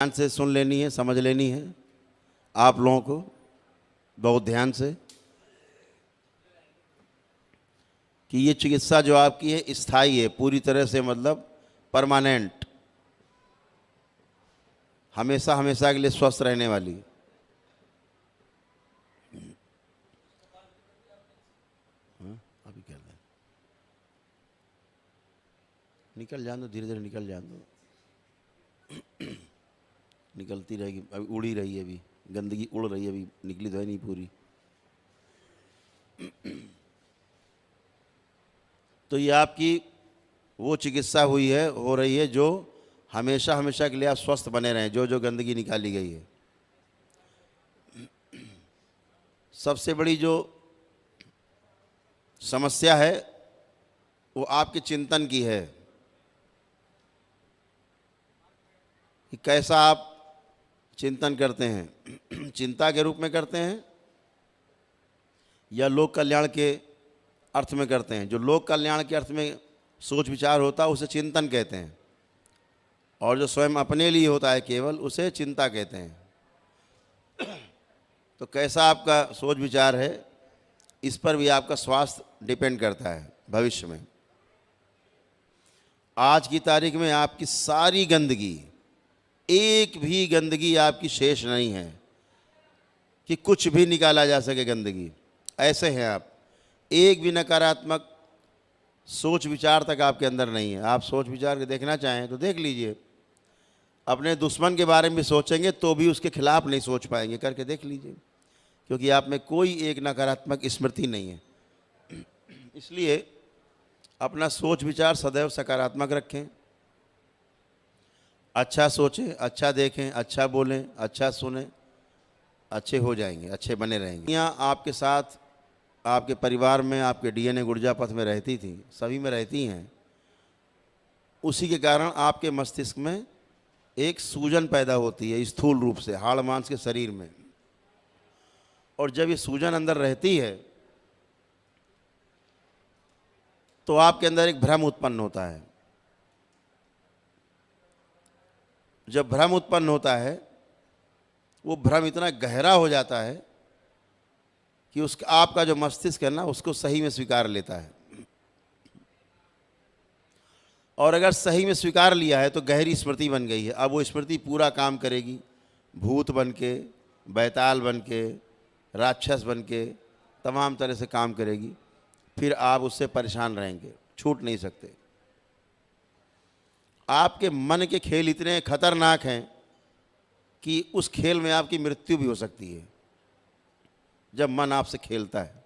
ध्यान से सुन लेनी है, समझ लेनी है आप लोगों को बहुत ध्यान से कि ये चिकित्सा जो आपकी है स्थायी है, पूरी तरह से मतलब परमानेंट, हमेशा हमेशा के लिए स्वस्थ रहने वाली। अभी क्या है, निकल जान दो, धीरे धीरे निकल जान दो, निकलती रहेगी, अभी उड़ी रही है, अभी गंदगी उड़ रही है, अभी निकली तो है नहीं पूरी। तो ये आपकी वो चिकित्सा हुई है, हो रही है, जो हमेशा हमेशा के लिए आप स्वस्थ बने रहें, जो जो गंदगी निकाली गई है। सबसे बड़ी जो समस्या है वो आपके चिंतन की है कि कैसा आप चिंतन करते हैं, चिंता के रूप में करते हैं या लोक कल्याण के अर्थ में करते हैं। जो लोक कल्याण के अर्थ में सोच विचार होता है उसे चिंतन कहते हैं, और जो स्वयं अपने लिए होता है केवल उसे चिंता कहते हैं। तो कैसा आपका सोच विचार है, इस पर भी आपका स्वास्थ्य डिपेंड करता है भविष्य में। आज की तारीख में आपकी सारी गंदगी, एक भी गंदगी आपकी शेष नहीं है कि कुछ भी निकाला जा सके गंदगी। ऐसे हैं आप, एक भी नकारात्मक सोच विचार तक आपके अंदर नहीं है। आप सोच विचार के देखना चाहें तो देख लीजिए, अपने दुश्मन के बारे में सोचेंगे तो भी उसके खिलाफ नहीं सोच पाएंगे, करके देख लीजिए, क्योंकि आप में कोई एक नकारात्मक स्मृति नहीं है। इसलिए अपना सोच विचार सदैव सकारात्मक रखें, अच्छा सोचें, अच्छा देखें, अच्छा बोलें, अच्छा सुनें, अच्छे हो जाएंगे, अच्छे बने रहेंगे। यहाँ आपके साथ, आपके परिवार में, आपके डीएनए गुर्जा पथ में रहती थी, सभी में रहती हैं। उसी के कारण आपके मस्तिष्क में एक सूजन पैदा होती है स्थूल रूप से हाड़ मांस के शरीर में, और जब ये सूजन अंदर रहती है तो आपके अंदर एक भ्रम उत्पन्न होता है। जब भ्रम उत्पन्न होता है, वो भ्रम इतना गहरा हो जाता है कि उसका आपका जो मस्तिष्क है ना, उसको सही में स्वीकार लेता है। और अगर सही में स्वीकार लिया है तो गहरी स्मृति बन गई है। अब वो स्मृति पूरा काम करेगी, भूत बन के, बैताल बन के, राक्षस बन के, तमाम तरह से काम करेगी। फिर आप उससे परेशान रहेंगे, छूट नहीं सकते। आपके मन के खेल इतने खतरनाक हैं कि उस खेल में आपकी मृत्यु भी हो सकती है जब मन आपसे खेलता है।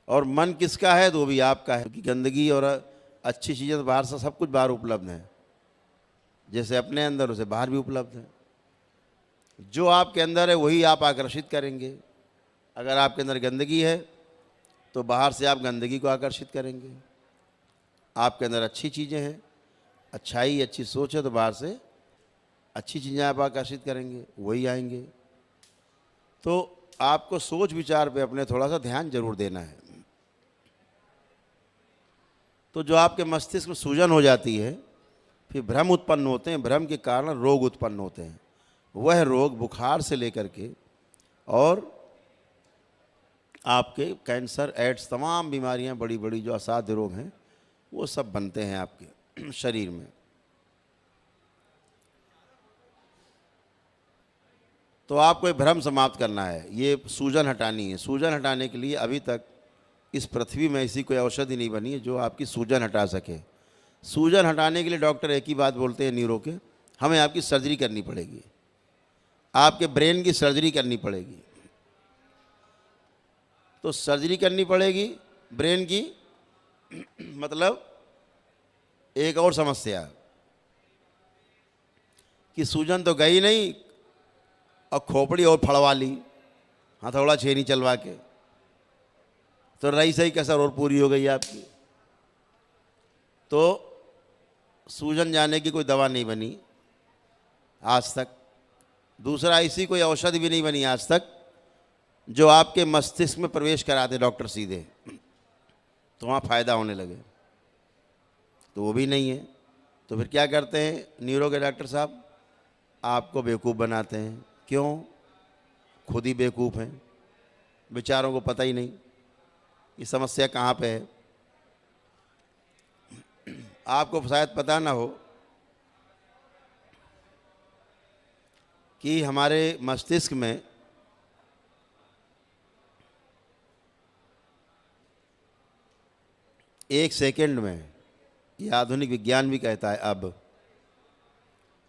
और मन किसका है तो वो भी आपका है, क्योंकि गंदगी और अच्छी चीज़ें तो बाहर से, सब कुछ बाहर उपलब्ध है, जैसे अपने अंदर उसे बाहर भी उपलब्ध है। जो आपके अंदर है वही आप आकर्षित करेंगे। अगर आपके अंदर गंदगी है तो बाहर से आप गंदगी को आकर्षित करेंगे। आपके अंदर अच्छी चीज़ें हैं, अच्छाई, अच्छी सोच है, तो बाहर से अच्छी चीज़ें आप आकर्षित करेंगे, वही आएंगे। तो आपको सोच विचार पे अपने थोड़ा सा ध्यान जरूर देना है। तो जो आपके मस्तिष्क में सूजन हो जाती है, फिर भ्रम उत्पन्न होते हैं, भ्रम के कारण रोग उत्पन्न होते हैं। वह रोग बुखार से लेकर के और आपके कैंसर, एड्स, तमाम बीमारियां, बड़ी बड़ी जो असाध्य रोग हैं, वो सब बनते हैं आपके शरीर में। तो आपको ये भ्रम समाप्त करना है, ये सूजन हटानी है। सूजन हटाने के लिए अभी तक इस पृथ्वी में ऐसी कोई औषधि नहीं बनी है जो आपकी सूजन हटा सके। सूजन हटाने के लिए डॉक्टर एक ही बात बोलते हैं न्यूरो के, हमें आपकी सर्जरी करनी पड़ेगी, आपके ब्रेन की सर्जरी करनी पड़ेगी। तो सर्जरी करनी पड़ेगी ब्रेन की, मतलब एक और समस्या कि सूजन तो गई नहीं और खोपड़ी और फड़वा ली, हथौड़ा छेनी चलवा के, तो रही सही कसर और पूरी हो गई आपकी। तो सूजन जाने की कोई दवा नहीं बनी आज तक। दूसरा, ऐसी कोई औषधि भी नहीं बनी आज तक जो आपके मस्तिष्क में प्रवेश करा दे डॉक्टर सीधे, तो वहाँ फ़ायदा होने लगे, तो वो भी नहीं है। तो फिर क्या करते हैं न्यूरो के डॉक्टर साहब? आपको बेवकूफ़ बनाते हैं। क्यों? खुद ही बेवकूफ़ हैं, बेचारों को पता ही नहीं ये समस्या कहाँ पे है। आपको शायद पता ना हो कि हमारे मस्तिष्क में एक सेकंड में, ये आधुनिक विज्ञान भी कहता है, अब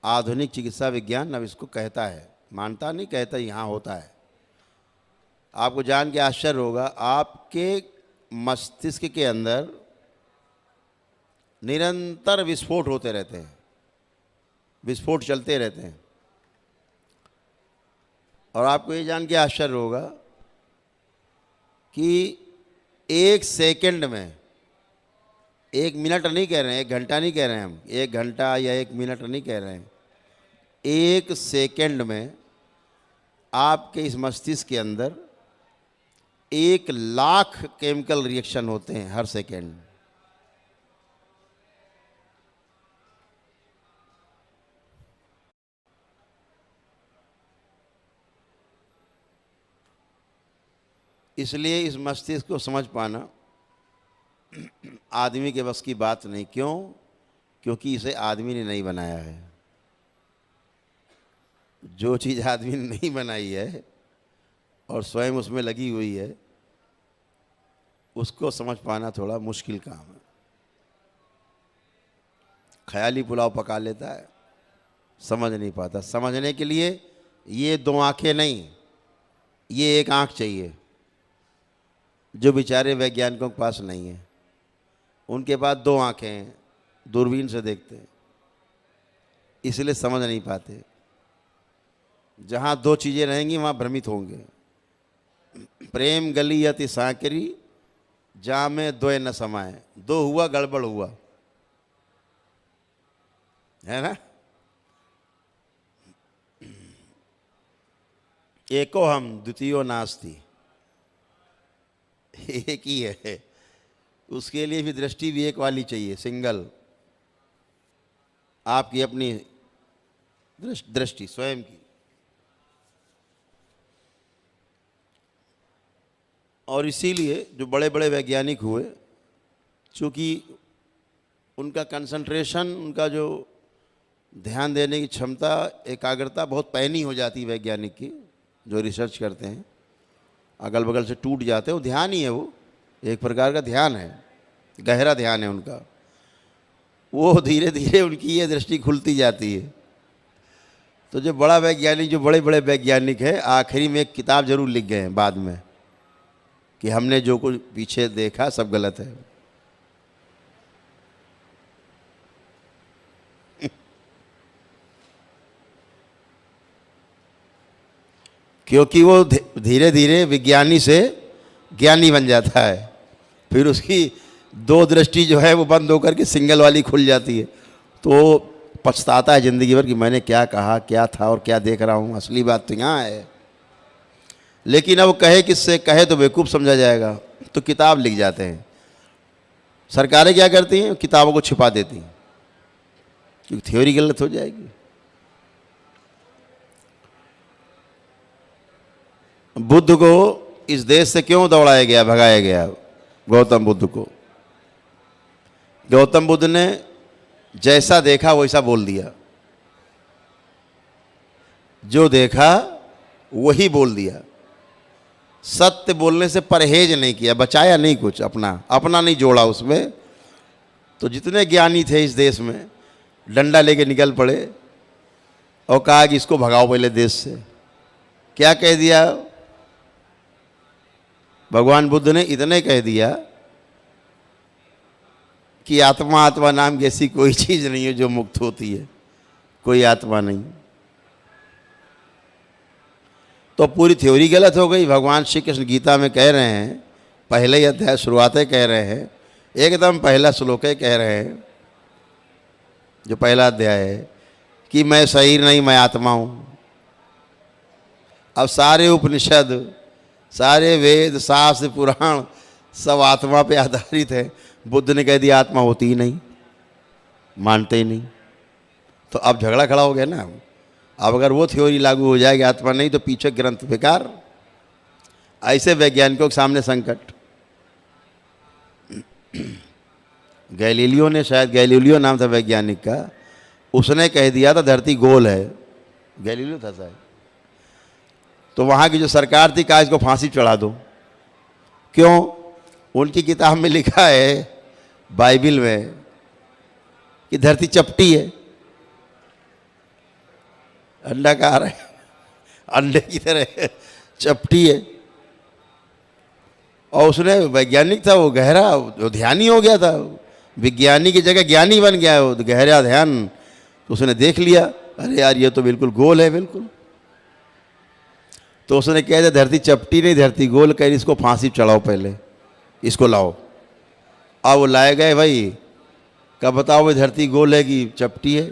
आधुनिक चिकित्सा विज्ञान अब इसको कहता है, मानता नहीं, कहता यहाँ होता है। आपको जान के आश्चर्य होगा, आपके मस्तिष्क के अंदर निरंतर विस्फोट होते रहते हैं, विस्फोट चलते रहते हैं। और आपको ये जान के आश्चर्य होगा कि एक सेकंड में, एक मिनट नहीं कह रहे हैं, एक घंटा नहीं कह रहे हैं हम, एक घंटा या एक मिनट नहीं कह रहे हैं, एक सेकंड में आपके इस मस्तिष्क के अंदर 1,00,000 केमिकल रिएक्शन होते हैं हर सेकंड। इसलिए इस मस्तिष्क को समझ पाना आदमी के बस की बात नहीं। क्यों? क्योंकि इसे आदमी ने नहीं बनाया है। जो चीज़ आदमी ने नहीं बनाई है और स्वयं उसमें लगी हुई है, उसको समझ पाना थोड़ा मुश्किल काम है। ख्याली पुलाव पका लेता है, समझ नहीं पाता। समझने के लिए ये 2 आंखें नहीं, ये एक आंख चाहिए, जो बेचारे वैज्ञानिकों के पास नहीं है। उनके पास 2 आंखें हैं, दूरबीन से देखते हैं, इसलिए समझ नहीं पाते। जहाँ 2 चीज़ें रहेंगी वहाँ भ्रमित होंगे। प्रेम गली अति सांकरी, जहाँ में 2 न समाए। 2 हुआ गड़बड़ हुआ, है ना। एको हम द्वितीयो नास्ति, एक ही है। उसके लिए भी दृष्टि भी एक वाली चाहिए, सिंगल। आपकी अपनी दृष्टि स्वयं की। और इसीलिए जो बड़े बड़े वैज्ञानिक हुए, चूँकि उनका कंसंट्रेशन, उनका जो ध्यान देने की क्षमता, एकाग्रता बहुत पैनी हो जाती है वैज्ञानिक की, जो रिसर्च करते हैं, अगल बगल से टूट जाते हैं। वो ध्यान ही है, वो एक प्रकार का ध्यान है, गहरा ध्यान है उनका। वो धीरे धीरे उनकी ये दृष्टि खुलती जाती है। तो जो बड़ा वैज्ञानिक, जो बड़े बड़े वैज्ञानिक हैं, आखिरी में एक किताब जरूर लिख गए हैं बाद में कि हमने जो कुछ पीछे देखा सब गलत है। क्योंकि वो धीरे धीरे विज्ञानी से ज्ञानी बन जाता है, फिर उसकी 2 दृष्टि जो है वो बंद होकर के सिंगल वाली खुल जाती है। तो पछताता है ज़िंदगी भर कि मैंने क्या कहा, क्या था और क्या देख रहा हूँ, असली बात तो यहाँ है। लेकिन अब कहे किससे, कहे तो बेवकूफ़ समझा जाएगा, तो किताब लिख जाते हैं। सरकारें क्या करती हैं, किताबों को छिपा देती हैं क्योंकि थ्योरी गलत हो जाएगी। बुद्ध को इस देश से क्यों दौड़ाया गया, भगाया गया? गौतम बुद्ध को, गौतम बुद्ध ने जैसा देखा वैसा बोल दिया, जो देखा वही बोल दिया। सत्य बोलने से परहेज नहीं किया, बचाया नहीं कुछ, अपना नहीं जोड़ा उसमें। तो जितने ज्ञानी थे इस देश में, डंडा लेके निकल पड़े और कहा कि इसको भगाओ पहले देश से। क्या कह दिया भगवान बुद्ध ने? इतने कह दिया कि आत्मा नाम की ऐसी कोई चीज़ नहीं है जो मुक्त होती है, कोई आत्मा नहीं। तो पूरी थ्योरी गलत हो गई। भगवान श्री कृष्ण गीता में कह रहे हैं, पहले ही अध्याय शुरुआतें कह रहे हैं, एकदम पहला श्लोक कह रहे हैं, जो पहला अध्याय है, कि मैं शरीर नहीं, मैं आत्मा हूँ। अब सारे उपनिषद, सारे वेद, शास्त्र, पुराण सब आत्मा पे आधारित है। बुद्ध ने कह दिया आत्मा होती ही नहीं, मानते ही नहीं। तो अब झगड़ा खड़ा हो गया ना। अब अगर वो थ्योरी लागू हो जाएगी आत्मा नहीं तो पीछे ग्रंथ बेकार। ऐसे वैज्ञानिकों के सामने संकट। गैलीलियो ने, शायद गैलीलियो नाम था वैज्ञानिक का, उसने कह दिया था धरती गोल है। गैलीलियो था शायद। तो वहाँ की जो सरकार थी कहा इसको फांसी चढ़ा दो। क्यों? उनकी किताब में लिखा है, बाइबिल में, कि धरती चपटी है, अंडाकार है, अंडे की तरह चपटी है। और उसने, वैज्ञानिक था वो, गहरा वो ध्यानी हो गया था, विज्ञानी की जगह ज्ञानी बन गया वो, गहरा ध्यान। तो उसने देख लिया, अरे यार ये तो बिल्कुल गोल है बिल्कुल। तो उसने कह दिया धरती चपटी नहीं धरती गोल, कह इसको फांसी चढ़ाओ, पहले इसको लाओ। अब वो लाए गए भाई, कब बताओ भाई धरती गोल है कि चपटी है?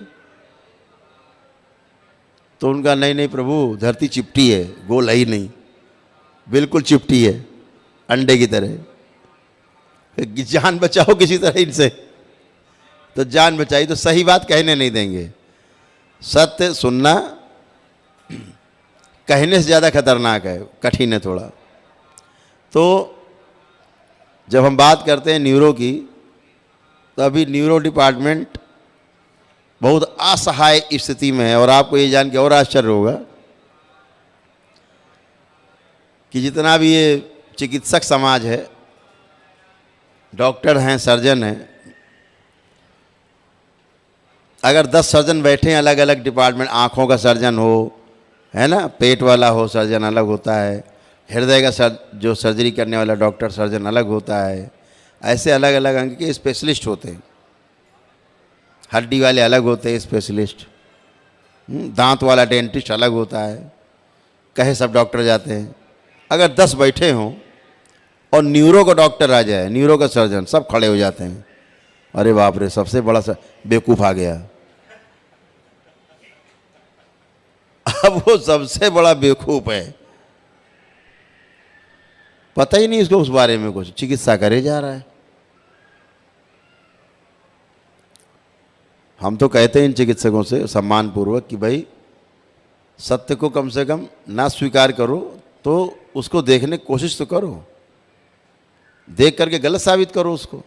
तो उनका नहीं नहीं प्रभु धरती चिपटी है, गोल है ही नहीं, बिल्कुल चिपटी है, अंडे की तरह। जान बचाओ किसी तरह इनसे। तो जान बचाई तो सही बात कहने नहीं देंगे। सत्य सुनना कहने से ज़्यादा खतरनाक है, कठिन है थोड़ा। तो जब हम बात करते हैं न्यूरो की, तो अभी न्यूरो डिपार्टमेंट बहुत असहाय स्थिति में है। और आपको ये जान के और आश्चर्य होगा कि जितना भी ये चिकित्सक समाज है, डॉक्टर हैं, सर्जन हैं, अगर 10 सर्जन बैठे हैं अलग अलग डिपार्टमेंट, आँखों का सर्जन हो, है ना, पेट वाला हो सर्जन अलग होता है, हृदय का जो सर्जरी करने वाला डॉक्टर सर्जन अलग होता है, ऐसे अलग अलग अंग के स्पेशलिस्ट होते हैं। हड्डी वाले अलग होते हैं स्पेशलिस्ट, दांत वाला डेंटिस्ट अलग होता है, कहे सब डॉक्टर जाते हैं। अगर 10 बैठे हों और न्यूरो का डॉक्टर आ जाए, न्यूरो का सर्जन, सब खड़े हो जाते हैं। अरे बाप रे, सबसे बड़ा बेवकूफ़ आ गया। अब वो सबसे बड़ा बेवकूफ़ है, पता ही नहीं इसको उस बारे में कुछ, चिकित्सा करे जा रहा है। हम तो कहते हैं इन चिकित्सकों से सम्मानपूर्वक कि भाई सत्य को कम से कम ना स्वीकार करो तो उसको देखने की कोशिश तो करो, देख करके गलत साबित करो उसको,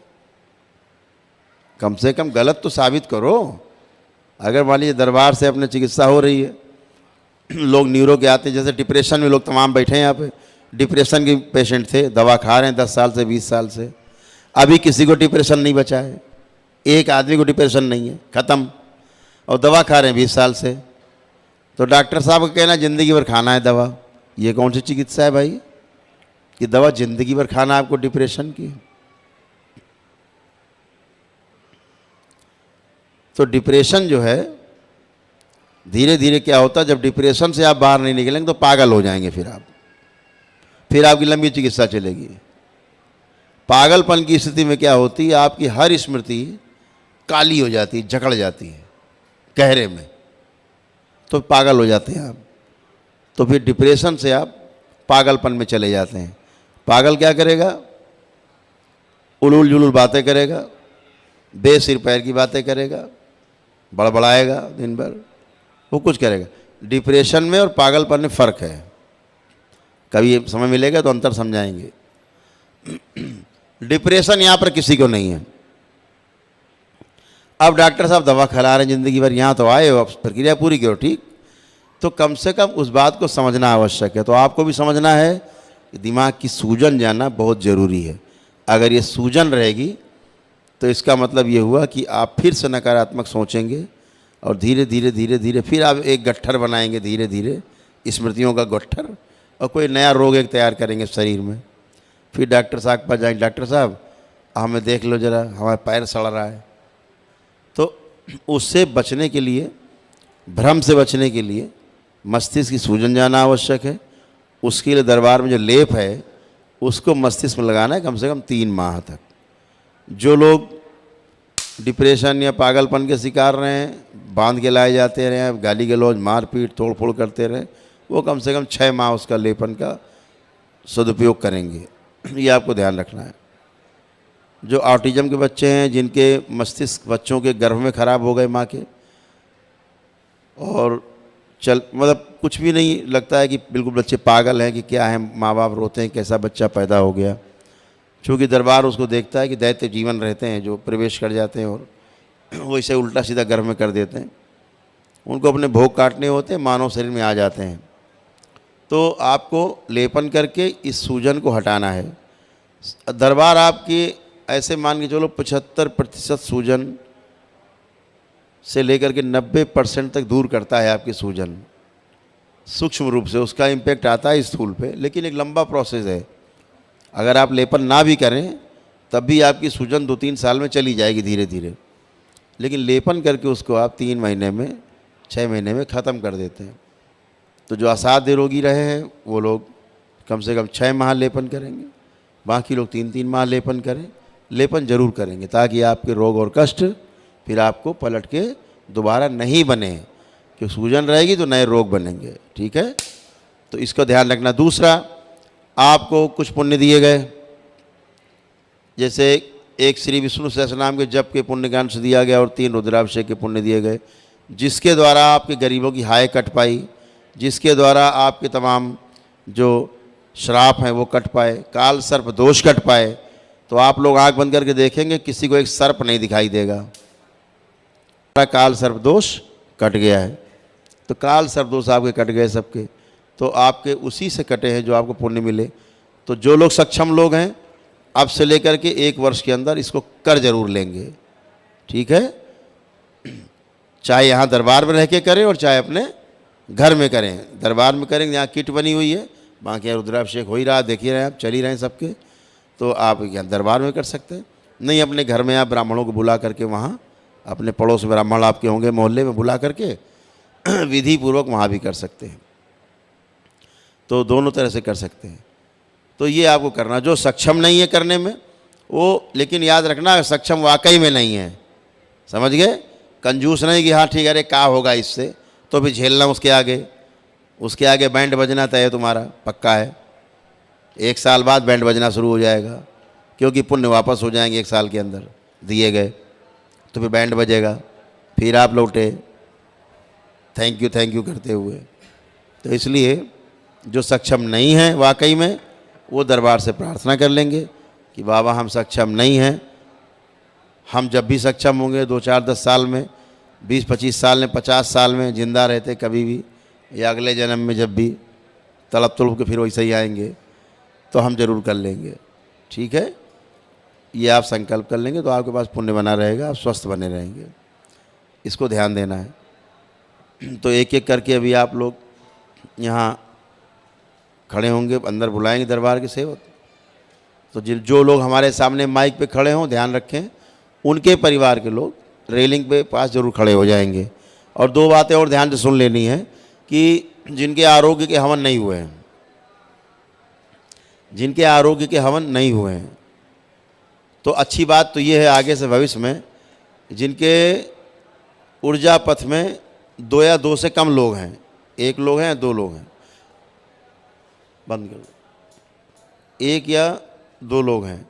कम से कम गलत तो साबित करो। अगर मान लीजिए दरबार से अपने चिकित्सा हो रही है, लोग न्यूरो के आते हैं, जैसे डिप्रेशन में लोग तमाम बैठे हैं यहाँ पे, डिप्रेशन के पेशेंट थे, दवा खा रहे हैं 10 साल से 20 साल से, अभी किसी को डिप्रेशन नहीं बचा है, एक आदमी को डिप्रेशन नहीं है, ख़त्म, और दवा खा रहे हैं 20 साल से। तो डॉक्टर साहब का कहना ज़िंदगी भर खाना है दवा। ये कौन सी चिकित्सा है भाई कि दवा ज़िंदगी भर खाना आपको डिप्रेशन की? तो डिप्रेशन जो है, धीरे धीरे क्या होता है, जब डिप्रेशन से आप बाहर नहीं निकलेंगे तो पागल हो जाएंगे, फिर आपकी लंबी चिकित्सा चलेगी। पागलपन की स्थिति में क्या होती है, आपकी हर स्मृति काली हो जाती है, जकड़ जाती है गहरे में, तो पागल हो जाते हैं आप। तो फिर डिप्रेशन से आप पागलपन में चले जाते हैं। पागल क्या करेगा? उलूल जुलूल बातें करेगा, बेसिर पैर की बातें करेगा, बड़बड़ाएगा दिन भर, वो कुछ करेगा। डिप्रेशन में और पागलपन में फ़र्क है, कभी समय मिलेगा तो अंतर समझाएंगे। डिप्रेशन यहाँ पर किसी को नहीं है। अब डॉक्टर साहब दवा खिला रहे हैं ज़िंदगी भर, यहाँ तो आए हो, अब प्रक्रिया पूरी करो, ठीक, तो कम से कम उस बात को समझना आवश्यक है। तो आपको भी समझना है कि दिमाग की सूजन जाना बहुत ज़रूरी है। अगर ये सूजन रहेगी तो इसका मतलब ये हुआ कि आप फिर से नकारात्मक सोचेंगे और धीरे धीरे धीरे धीरे फिर आप एक गट्ठर बनाएंगे, धीरे धीरे स्मृतियों का गट्ठर, और कोई नया रोग एक तैयार करेंगे शरीर में। फिर डॉक्टर साहब के पास जाएंगे, डॉक्टर साहब हमें देख लो ज़रा, हमारा पैर सड़ रहा है। तो उससे बचने के लिए, भ्रम से बचने के लिए मस्तिष्क की सूजन जाना आवश्यक है। उसके लिए दरबार में जो लेप है उसको मस्तिष्क में लगाना है कम से कम 3 माह तक। जो लोग डिप्रेशन या पागलपन के शिकार रहे हैं, बांध के लाए जाते रहे, गाली गलौज, मारपीट, तोड़ फोड़ करते रहे, वो कम से कम 6 माह उसका लेपन का सदुपयोग करेंगे। ये आपको ध्यान रखना है। जो ऑटिज्म के बच्चे हैं, जिनके मस्तिष्क बच्चों के गर्भ में ख़राब हो गए माँ के, और मतलब कुछ भी नहीं लगता है कि बिल्कुल बच्चे पागल हैं कि क्या है, माँ बाप रोते हैं कैसा बच्चा पैदा हो गया। चूँकि दरबार उसको देखता है कि दैत्य जीवन रहते हैं जो प्रवेश कर जाते हैं और वो इसे उल्टा सीधा गर्भ में कर देते हैं, उनको अपने भोग काटने होते हैं, मानव शरीर में आ जाते हैं। तो आपको लेपन करके इस सूजन को हटाना है। दरबार आपकी ऐसे मान के चलो 75% सूजन से लेकर के 90% तक दूर करता है आपकी सूजन। सूक्ष्म रूप से उसका इम्पैक्ट आता है स्थूल पे, लेकिन एक लंबा प्रोसेस है। अगर आप लेपन ना भी करें तब भी आपकी सूजन 2-3 साल में चली जाएगी धीरे धीरे, लेकिन लेपन करके उसको आप 3 महीने में 6 महीने में ख़त्म कर देते हैं। तो जो असाध्य रोगी रहे हैं वो लोग कम से कम 6 माह लेपन करेंगे, बाकी लोग 3-3 माह लेपन करें। लेपन जरूर करेंगे ताकि आपके रोग और कष्ट फिर आपको पलट के दोबारा नहीं बने, क्योंकि सूजन रहेगी तो नए रोग बनेंगे। ठीक है, तो इसका ध्यान रखना। दूसरा, आपको कुछ पुण्य दिए गए, जैसे एक श्री विष्णु सहस्रनाम के जप के पुण्य का अंश दिया गया और 3 रुद्राभिषेक के पुण्य दिए गए, जिसके द्वारा आपके गरीबों की हाय कट पाई, जिसके द्वारा आपके तमाम जो श्राप हैं वो कट पाए, काल सर्प दोष कट पाए। तो आप लोग आंख बंद करके देखेंगे किसी को एक सर्प नहीं दिखाई देगा, काल सर्प दोष कट गया है। तो काल सर्प दोष आपके कट गए सबके, तो आपके उसी से कटे हैं जो आपको पुण्य मिले। तो जो लोग सक्षम लोग हैं अब से लेकर के 1 वर्ष के अंदर इसको कर जरूर लेंगे। ठीक है, चाहे यहाँ दरबार में रह के करें और चाहे अपने घर में करें। दरबार में करेंगे, यहाँ किट बनी हुई है, बाकी यहाँ रुद्राभिषेक हो ही रहा, देख ही रहे हैं आप, चल ही रहे हैं सबके, तो आप यहाँ दरबार में कर सकते हैं। नहीं, अपने घर में आप ब्राह्मणों को बुला करके वहाँ, अपने पड़ोस में ब्राह्मण आपके होंगे मोहल्ले में, बुला करके विधि पूर्वक वहाँ भी कर सकते हैं। तो दोनों तरह से कर सकते हैं। तो ये आपको करना, जो सक्षम नहीं है करने में वो, लेकिन याद रखना सक्षम वाकई में नहीं है, समझ गए? कंजूस नहीं कि हाँ ठीक है अरे क्या होगा इससे, तो भी झेलना उसके आगे बैंड बजना तय है तुम्हारा, पक्का है। 1 साल बाद बैंड बजना शुरू हो जाएगा, क्योंकि पुण्य वापस हो जाएंगे 1 साल के अंदर दिए गए, तो फिर बैंड बजेगा, फिर आप लौटे थैंक यू करते हुए। तो इसलिए जो सक्षम नहीं है वाकई में, वो दरबार से प्रार्थना कर लेंगे कि बाबा हम सक्षम नहीं हैं, हम जब भी सक्षम होंगे 2-4-10 साल में, 20-25 साल में, 50 साल में जिंदा रहते कभी भी, या अगले जन्म में जब भी तड़प तड़प के फिर वैसे ही आएंगे, तो हम जरूर कर लेंगे। ठीक है, ये आप संकल्प कर लेंगे तो आपके पास पुण्य बना रहेगा, आप स्वस्थ बने रहेंगे। इसको ध्यान देना है। तो एक एक करके अभी आप लोग यहाँ खड़े होंगे, अंदर बुलाएंगे दरबार के सेवक। तो जो लोग हमारे सामने माइक पे खड़े हों, ध्यान रखें उनके परिवार के लोग रेलिंग पे पास जरूर खड़े हो जाएंगे। और 2 बातें और ध्यान से सुन लेनी है कि जिनके आरोग्य के हवन नहीं हुए हैं, जिनके आरोग्य के हवन नहीं हुए हैं, तो अच्छी बात तो ये है आगे से भविष्य में, जिनके ऊर्जा पथ में 2 या 2 से कम लोग हैं, 1 लोग हैं या 2 लोग हैं, बंद कर दो, 1 या 2 लोग हैं,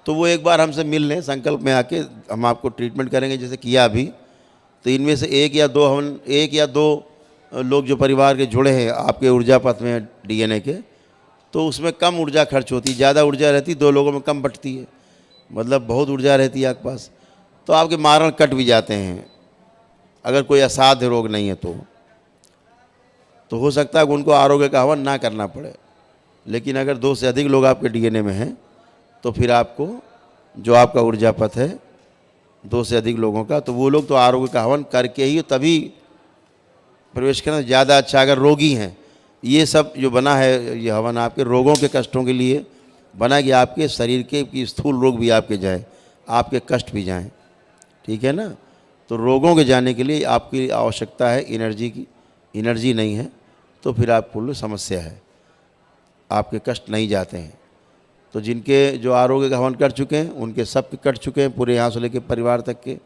तो वो एक बार हमसे मिल लें, संकल्प में आके हम आपको ट्रीटमेंट करेंगे जैसे किया अभी। तो इनमें से 1 या 2 हवन, 1 या 2 लोग जो परिवार के जुड़े हैं आपके ऊर्जा पथ में DNA के, तो उसमें कम ऊर्जा खर्च होती, ज़्यादा ऊर्जा रहती 2 लोगों में कम बटती है, मतलब बहुत ऊर्जा रहती है आपके पास, तो आपके मारण कट भी जाते हैं अगर कोई असाध्य रोग नहीं है तो हो सकता है कि उनको आरोग्य का हवन ना करना पड़े। लेकिन अगर 2 से अधिक लोग आपके DNA में हैं तो फिर आपको जो आपका ऊर्जा पथ है 2 से अधिक लोगों का, तो वो लोग तो आरोग्य का हवन करके ही तभी प्रवेश करना ज़्यादा अच्छा। अगर रोगी हैं, ये सब जो बना है ये हवन आपके रोगों के कष्टों के लिए बना कि आपके शरीर के की स्थूल रोग भी आपके जाए, आपके कष्ट भी जाएं, ठीक है ना। तो रोगों के जाने के लिए आपकी आवश्यकता है एनर्जी की, एनर्जी नहीं है तो फिर आपको समस्या है, आपके कष्ट नहीं जाते हैं। तो जिनके जो आरोग्य का हवन कर चुके हैं उनके सब के कट चुके हैं, पूरे यहाँ से लेकर परिवार तक के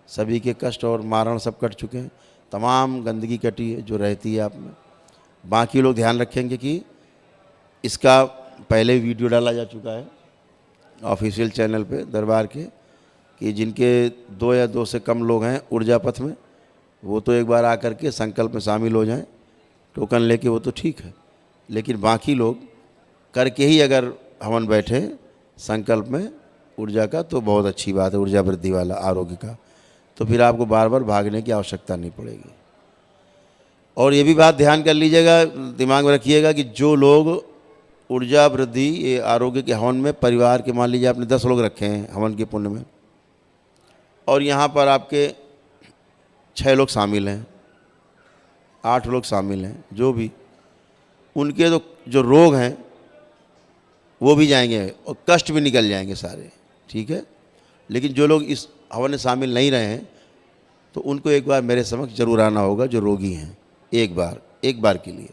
सभी के कष्ट और मारण सब कट चुके हैं, तमाम गंदगी कटी है जो रहती है आप में। बाकी लोग ध्यान रखेंगे कि इसका पहले वीडियो डाला जा चुका है, ऑफिशियल चैनल पे दरबार के कि जिनके 2 या 2 से कम लोग हैं ऊर्जा पथ में, वो तो एक बार आकर के संकल्प में शामिल हो जाएं, टोकन लेके, वो तो ठीक है। लेकिन बाकी लोग करके ही अगर हवन बैठे संकल्प में ऊर्जा का, तो बहुत अच्छी बात है, ऊर्जा वृद्धि वाला, आरोग्य का, तो फिर आपको बार बार भागने की आवश्यकता नहीं पड़ेगी। और ये भी बात ध्यान कर लीजिएगा, दिमाग में रखिएगा कि जो लोग ऊर्जा वृद्धि, ये आरोग्य के हवन में, परिवार के, मान लीजिए आपने 10 लोग रखे हैं हवन के पुण्य में, और यहाँ पर आपके 6 लोग शामिल हैं, 8 लोग शामिल हैं, जो भी, उनके तो जो रोग हैं वो भी जाएंगे और कष्ट भी निकल जाएंगे सारे, ठीक है। लेकिन जो लोग इस हवन में शामिल नहीं रहे हैं, तो उनको एक बार मेरे समक्ष जरूर आना होगा, जो रोगी हैं, एक बार के लिए,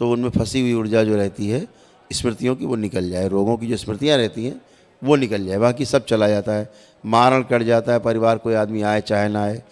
तो उनमें फंसी हुई ऊर्जा जो रहती है स्मृतियों की, वो निकल जाए, रोगों की जो स्मृतियाँ रहती हैं वो निकल जाए, बाकी सब चला जाता है, मारण कट जाता है, परिवार कोई आदमी आए चाहे ना आए,